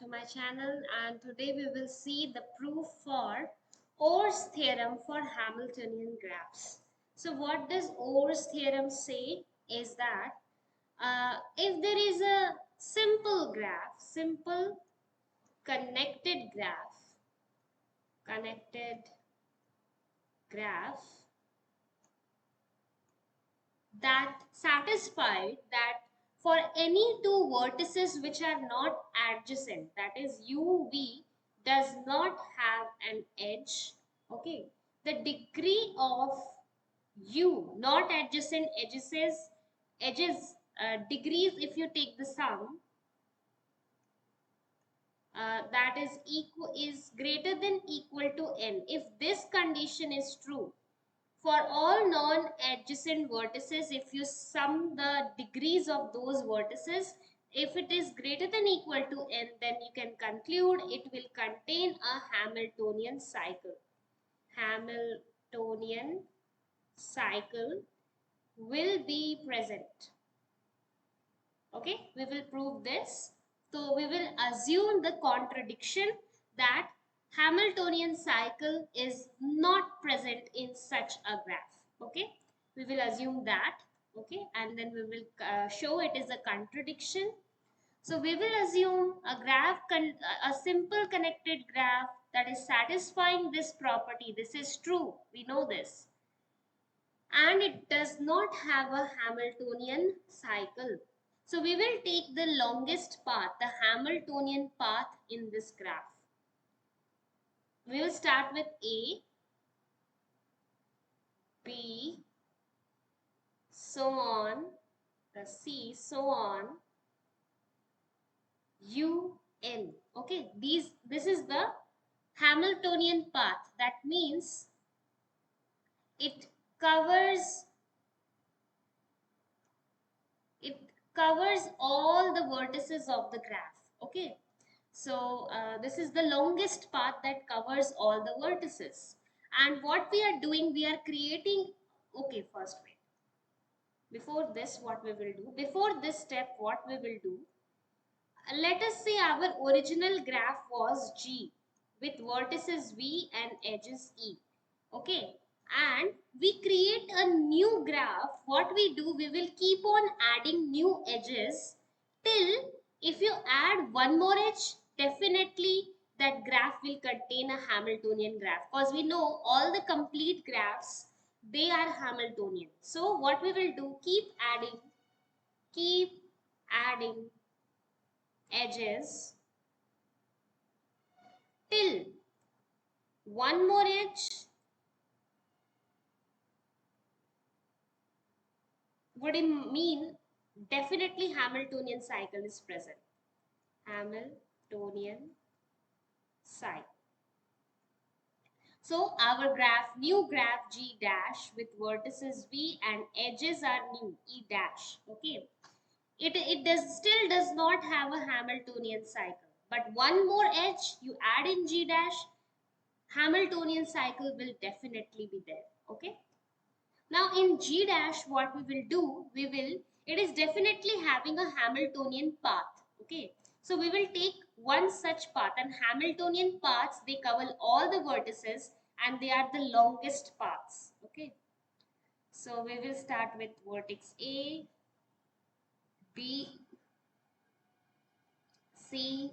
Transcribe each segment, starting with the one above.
to my channel, and today we will see the proof for Orr's theorem for Hamiltonian graphs. So what does Orr's theorem say is that if there is a simple graph, simple connected graph that satisfied that for any two vertices which are not adjacent, that is uv does not have an edge, okay, the degree of u not adjacent edges degrees, if you take the sum, that is greater than equal to n. If this condition is true, for all non-adjacent vertices, if you sum the degrees of those vertices, if it is greater than equal to n, then you can conclude it will contain a Hamiltonian cycle. Hamiltonian cycle will be present. Okay, we will prove this. So we will assume the contradiction that Hamiltonian cycle is not present in such a graph. Okay, we will assume that. Okay, and then we will show it is a contradiction. So we will assume a simple connected graph that is satisfying this property. This is true, we know this, and it does not have a Hamiltonian cycle. So we will take the longest path, the Hamiltonian path in this graph. We will start with A, B, so on, the C, so on, U, N. Okay, this is the Hamiltonian path. That means it covers all the vertices of the graph. Okay, so this is the longest path that covers all the vertices. And what we are doing, we are creating, okay, first wait, before this what we will do, before this step what we will do, let us say our original graph was G with vertices V and edges E. Okay, and we create a new graph. What we do, we will keep on adding new edges till, if you add one more edge, definitely that graph will contain a Hamiltonian graph, because we know all the complete graphs, they are Hamiltonian. So what we will do, keep adding edges till one more edge would mean definitely Hamiltonian cycle is present. Hamiltonian cycle. So our graph, new graph G dash with vertices V and edges are new, E dash. Okay. It still does not have a Hamiltonian cycle. But one more edge you add in G dash, Hamiltonian cycle will definitely be there. Okay. Now in G dash, what we will do, it is definitely having a Hamiltonian path. Okay, so we will take one such path, and Hamiltonian paths, they cover all the vertices and they are the longest paths. Okay, so we will start with vertex A, B, C,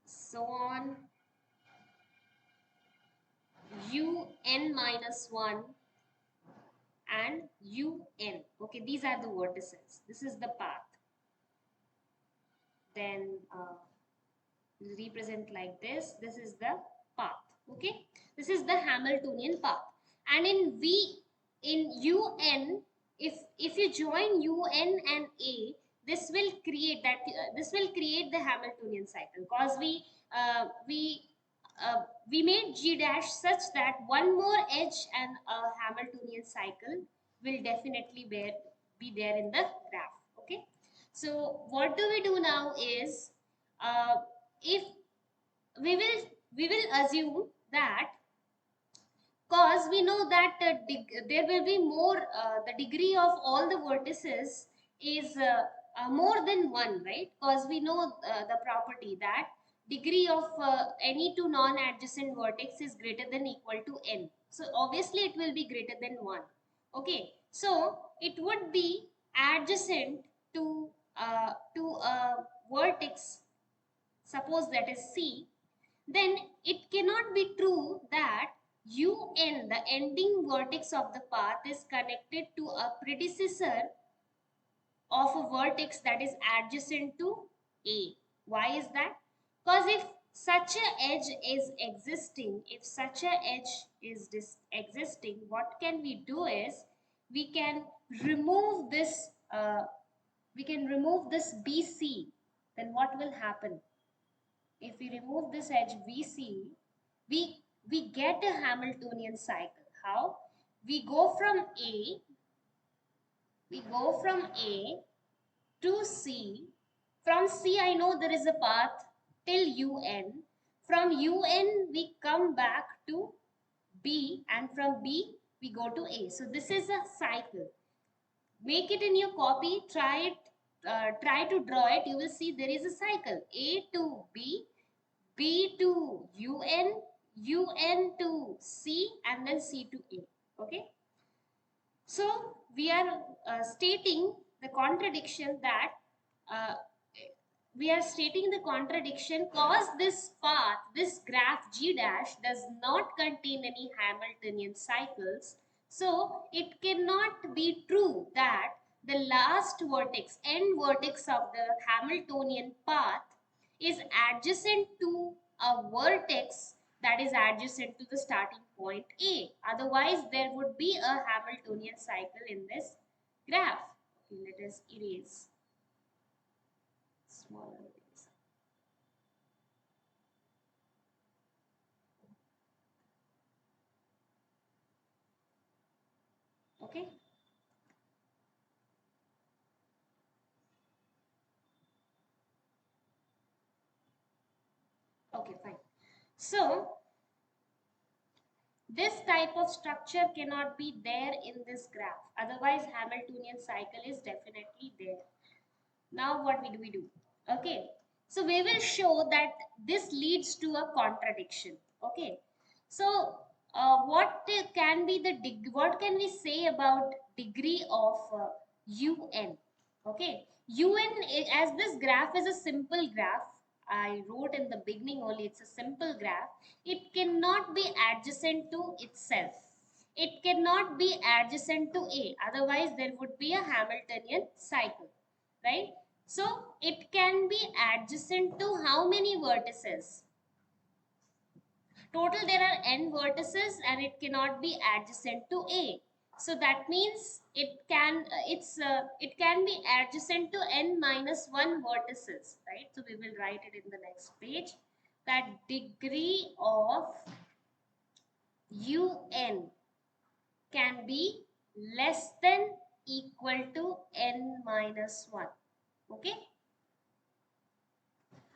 so on, U n minus 1 and UN. Okay, these are the vertices. This is the path. Then represent like this. This is the path. Okay, this is the Hamiltonian path. And in UN, if you join UN and A, this will create the Hamiltonian cycle, because we made G dash such that one more edge and a Hamiltonian cycle will definitely be there in the graph. Okay, so what do we do now is, if we will assume that, cause we know that there will be more, the degree of all the vertices is more than one, right? Because we know the property that degree of any two non-adjacent vertex is greater than equal to n. So obviously it will be greater than 1. Okay, so it would be adjacent to a vertex, suppose that is C, then it cannot be true that un, the ending vertex of the path, is connected to a predecessor of a vertex that is adjacent to A. Why is that? Because if such a edge is existing, existing, what can we do is we can remove this BC. Then what will happen? If we remove this edge BC, we get a Hamiltonian cycle. How? We go from A, to C. From C, I know there is a path till UN. From UN, we come back to B, and from B, we go to A. So this is a cycle. Make it in your copy, try to draw it. You will see there is a cycle. A to B, B to UN, UN to C, and then C to A. Okay. So we are stating the contradiction that uh, cause this path, this graph G dash does not contain any Hamiltonian cycles. So it cannot be true that the last vertex, end vertex of the Hamiltonian path is adjacent to a vertex that is adjacent to the starting point A. Otherwise, there would be a Hamiltonian cycle in this graph. Okay, let us erase. Smaller erase. Okay. Okay, fine. So, this type of structure cannot be there in this graph. Otherwise, Hamiltonian cycle is definitely there. Now, what we do? Okay. So, we will show that this leads to a contradiction. Okay. So, what can be what can we say about degree of UN? Okay. UN, as this graph is a simple graph, I wrote in the beginning only, it's a simple graph. It cannot be adjacent to itself. It cannot be adjacent to A. Otherwise, there would be a Hamiltonian cycle, right? So, it can be adjacent to how many vertices? Total there are n vertices and it cannot be adjacent to A. So that means it can be adjacent to n minus 1 vertices, right? So we will write it in the next page that degree of UN can be less than equal to n minus 1. Okay?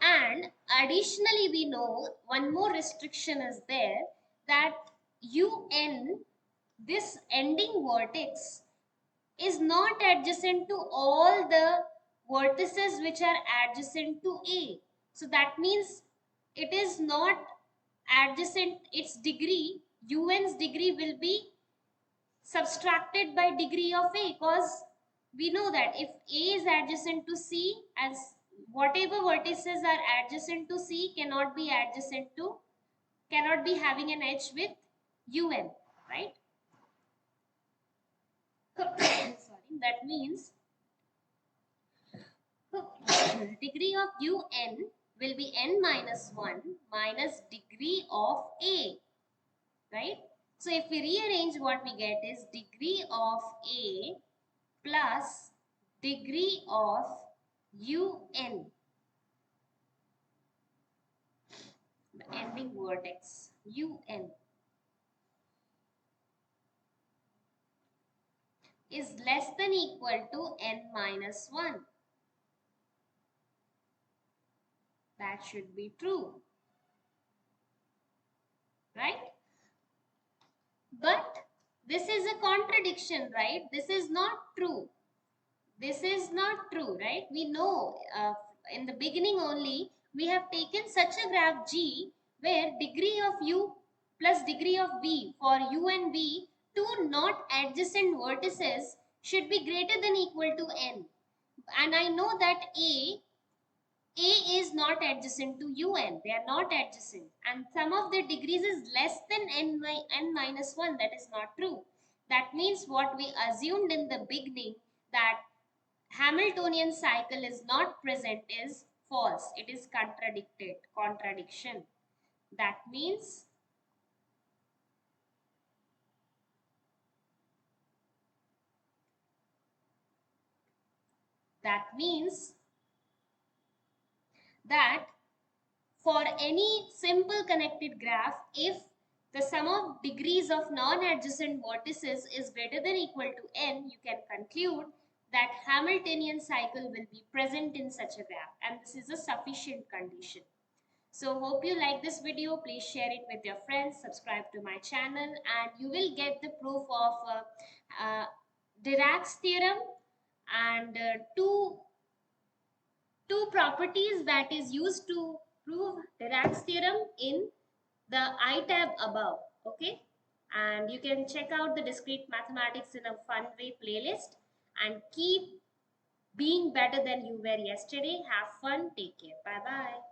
And additionally, we know one more restriction is there that UN, this ending vertex, is not adjacent to all the vertices which are adjacent to A. So that means it is not adjacent, its degree, UN's degree will be subtracted by degree of A, because we know that if A is adjacent to C, as whatever vertices are adjacent to C cannot be having an edge with UN, right? Sorry, that means degree of UN will be n minus 1 minus degree of A, right? So if we rearrange, what we get is degree of A plus degree of UN, the ending vertex UN, is less than equal to n minus 1. That should be true, right? But this is a contradiction, right? This is not true. This is not true, right? We know in the beginning only we have taken such a graph G where degree of u plus degree of v for u and v, two not adjacent vertices, should be greater than equal to n. And I know that A is not adjacent to UN. They are not adjacent. And sum of their degrees is less than n minus 1. That is not true. That means what we assumed in the beginning, that Hamiltonian cycle is not present, is false. It is contradiction. That means that means that for any simple connected graph, if the sum of degrees of non-adjacent vertices is greater than equal to n, you can conclude that Hamiltonian cycle will be present in such a graph, and this is a sufficient condition. So hope you like this video. Please share it with your friends, subscribe to my channel, and you will get the proof of Dirac's theorem and two properties that is used to prove Dirac's theorem in the I tab above. Okay, and you can check out the discrete mathematics in a fun way playlist, and keep being better than you were yesterday. Have fun. Take care. Bye bye.